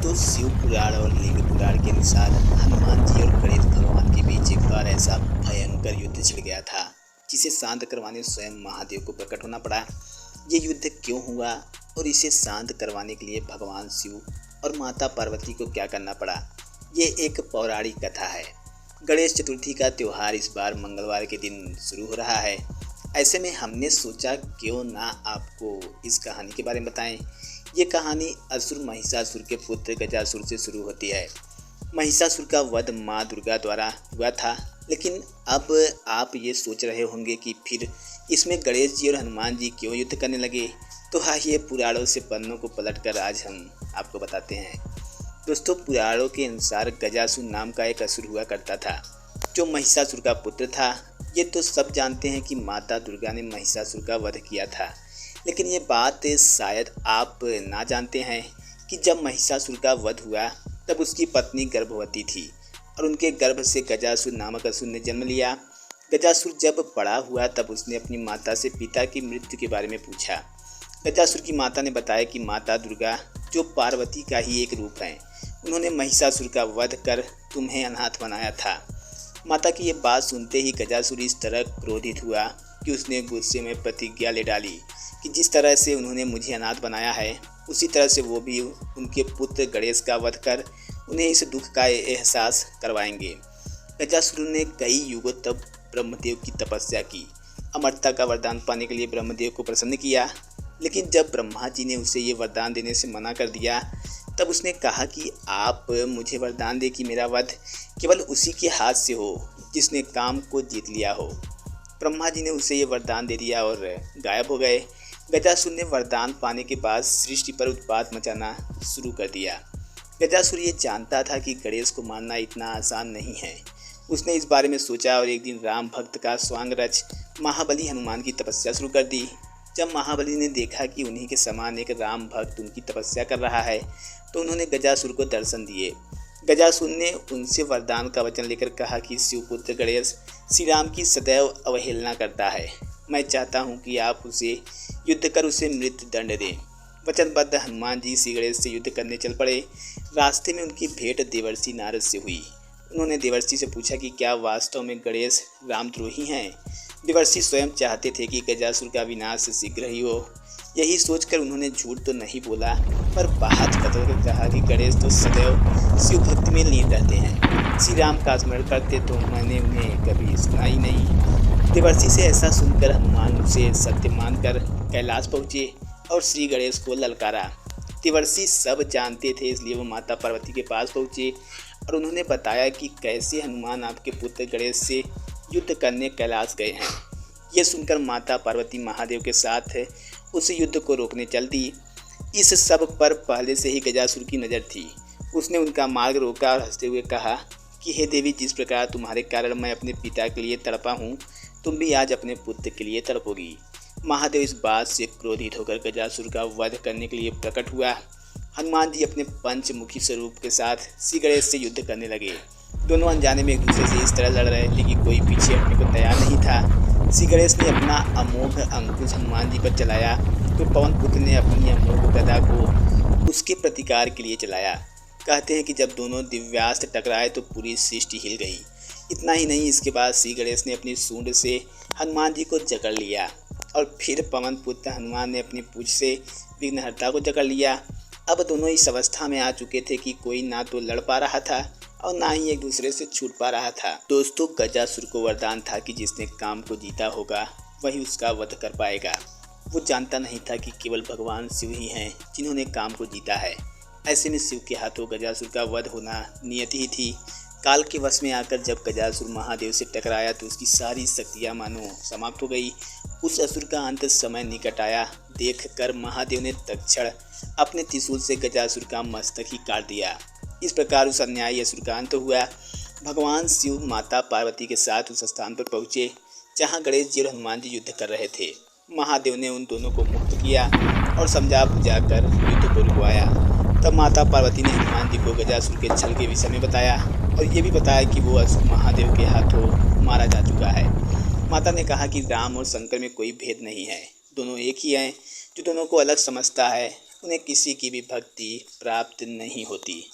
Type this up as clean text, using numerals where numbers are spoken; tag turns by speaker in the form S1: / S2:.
S1: तो शिव पुराण और लिंग पुराण के अनुसार हनुमान जी और गणेश भगवान के बीच एक बार ऐसा भयंकर युद्ध छिड़ गया था जिसे शांत करवाने स्वयं महादेव को प्रकट होना पड़ा। ये युद्ध क्यों हुआ और इसे शांत करवाने के लिए भगवान शिव और माता पार्वती को क्या करना पड़ा, ये एक पौराणिक कथा है। गणेश चतुर्थी का त्यौहार इस बार मंगलवार के दिन शुरू हो रहा है। ऐसे में हमने सोचा क्यों ना आपको इस कहानी के बारे में बताएं। ये कहानी असुर महिषासुर के पुत्र गजासुर से शुरू होती है। महिषासुर का वध माँ दुर्गा द्वारा हुआ था, लेकिन अब आप ये सोच रहे होंगे कि फिर इसमें गणेश जी और हनुमान जी क्यों युद्ध करने लगे। तो आइए पुराणों से पन्नों को पलटकर आज हम आपको बताते हैं। दोस्तों, पुराणों के अनुसार गजासुर नाम का एक असुर हुआ करता था जो महिषासुर का पुत्र था। ये तो सब जानते हैं कि माता दुर्गा ने महिषासुर का वध किया था, लेकिन ये बात शायद आप ना जानते हैं कि जब महिषासुर का वध हुआ तब उसकी पत्नी गर्भवती थी और उनके गर्भ से गजासुर नामक असुर ने जन्म लिया। गजासुर जब बड़ा हुआ तब उसने अपनी माता से पिता की मृत्यु के बारे में पूछा। गजासुर की माता ने बताया कि माता दुर्गा जो पार्वती का ही एक रूप है, उन्होंने महिषासुर का वध कर तुम्हें अनाथ बनाया था। माता की ये बात सुनते ही गजासुर इस तरह क्रोधित हुआ कि उसने गुस्से में प्रतिज्ञा ले डाली कि जिस तरह से उन्होंने मुझे अनाथ बनाया है, उसी तरह से वो भी उनके पुत्र गणेश का वध कर उन्हें इस दुख का एहसास करवाएंगे। गजासुर ने कई युगों तक ब्रह्मदेव की तपस्या की, अमरता का वरदान पाने के लिए ब्रह्मदेव को प्रसन्न किया। लेकिन जब ब्रह्मा जी ने उसे ये वरदान देने से मना कर दिया, तब उसने कहा कि आप मुझे वरदान दे कि मेरा वध केवल उसी के हाथ से हो जिसने काम को जीत लिया हो। ब्रह्मा जी ने उसे ये वरदान दे दिया और गायब हो गए। गजासुर ने वरदान पाने के बाद सृष्टि पर उत्पात मचाना शुरू कर दिया। गजासुर ये जानता था कि गणेश को मारना इतना आसान नहीं है। उसने इस बारे में सोचा और एक दिन राम भक्त का स्वांग रच महाबली हनुमान की तपस्या शुरू कर दी। जब महाबली ने देखा कि उन्हीं के समान एक राम भक्त उनकी तपस्या कर रहा है, तो उन्होंने गजासुर को दर्शन दिए। गजासुर ने उनसे वरदान का वचन लेकर कहा कि शिवपुत्र गणेश श्री राम की सदैव अवहेलना करता है। मैं चाहता हूं कि आप उसे युद्ध कर उसे मृत्यु दंड दें। वचनबद्ध हनुमान जी श्री गणेश से युद्ध करने चल पड़े। रास्ते में उनकी भेंट देवर्षि नारद से हुई। उन्होंने देवर्षि से पूछा कि क्या वास्तव में गणेश रामद्रोही हैं। देवर्षि स्वयं चाहते थे कि गजासुर का विनाश शीघ्र ही हो। यही सोचकर उन्होंने झूठ तो नहीं बोला, पर बात बदल कर कहा कि गणेश तो सदैव शिव भक्ति में लीन रहते हैं। श्री राम का स्मरण करते तो मैंने उन्हें कभी सुना ही नहीं। देवर्षि से ऐसा सुनकर हनुमान उसे सत्य मानकर कैलाश पहुँचे और श्री गणेश को ललकारा। देवर्षि सब जानते थे, इसलिए वो माता पार्वती के पास पहुँचे और उन्होंने बताया कि कैसे हनुमान आपके पुत्र गणेश से युद्ध करने कैलाश गए हैं। ये सुनकर माता पार्वती महादेव के साथ उस युद्ध को रोकने चल दी। इस सब पर पहले से ही गजासुर की नज़र थी। उसने उनका मार्ग रोका और हंसते हुए कहा कि हे देवी, जिस प्रकार तुम्हारे कारण मैं अपने पिता के लिए तड़पा हूँ, तुम भी आज अपने पुत्र के लिए तड़पोगी। महादेव इस बात से क्रोधित होकर गजासुर का वध करने के लिए प्रकट हुआ। हनुमान जी अपने पंचमुखी स्वरूप के साथ श्री गणेश से युद्ध करने लगे। दोनों अनजाने में एक दूसरे से इस तरह लड़ रहे थे कि कोई पीछे हटने को तैयार नहीं था। श्री गणेश ने अपना अमोघ अंकुश हनुमान जी पर चलाया तो पवन पुत्र ने अपनी अमोघ गदा को उसके प्रतिकार के लिए चलाया। कहते हैं कि जब दोनों दिव्यास्त्र टकराए तो पूरी सृष्टि हिल गई। इतना ही नहीं, इसके बाद श्री गणेश ने अपनी सूंड से हनुमान जी को जकड़ लिया और फिर पवन पुत्र हनुमान ने अपनी पूंछ से विघ्नहर्ता को जकड़ लिया। अब दोनों इस अवस्था में आ चुके थे कि कोई ना तो लड़ पा रहा था और ना ही एक दूसरे से छूट पा रहा था। दोस्तों, गजासुर को वरदान था कि जिसने काम को जीता होगा वही उसका वध कर पाएगा। वो जानता नहीं था कि केवल भगवान शिव ही हैं जिन्होंने काम को जीता है। ऐसे में शिव के हाथों गजासुर का वध होना नियति ही थी। काल के वश में आकर जब गजासुर महादेव से टकराया तो उसकी सारी शक्तियाँ मानो समाप्त हो गई। उस असुर का अंत समय निकट आया देखकर महादेव ने तत्क्षण अपने त्रिशूल से गजासुर का मस्तक ही काट दिया। इस प्रकार उस अन्यायी असुर का अंत हुआ। भगवान शिव माता पार्वती के साथ उस स्थान पर पहुँचे जहाँ गणेश जी और हनुमान जी युद्ध कर रहे थे। महादेव ने उन दोनों को मुक्त किया और समझा बुझा कर युद्ध को रुकवाया। तब माता पार्वती ने हनुमान जी को गजासुर के छल के विषय में बताया और ये भी बताया कि वो असुर महादेव के हाथों मारा जा चुका है। माता ने कहा कि राम और शंकर में कोई भेद नहीं है, दोनों एक ही हैं। जो दोनों को अलग समझता है उन्हें किसी की भी भक्ति प्राप्त नहीं होती।